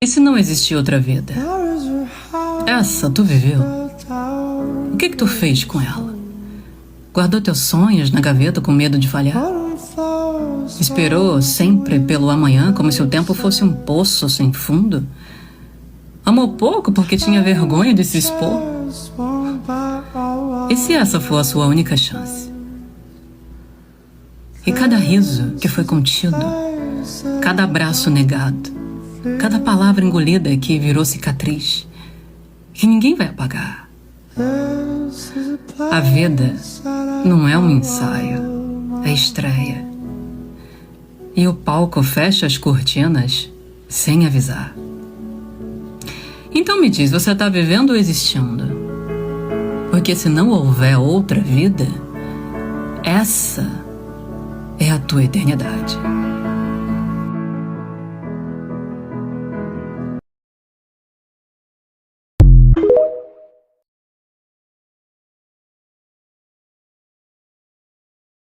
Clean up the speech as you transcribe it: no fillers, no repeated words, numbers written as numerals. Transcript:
E se não existir outra vida? Essa tu viveu. O que tu fez com ela? Guardou teus sonhos na gaveta com medo de falhar? Esperou sempre pelo amanhã como se o tempo fosse um poço sem fundo? Amou pouco porque tinha vergonha de se expor? E se essa for a sua única chance? E cada riso que foi contido, cada abraço negado, cada palavra engolida que virou cicatriz, que ninguém vai apagar. A vida não é um ensaio, é estreia. E o palco fecha as cortinas sem avisar. Então me diz, você está vivendo ou existindo? Porque se não houver outra vida, essa é a tua eternidade.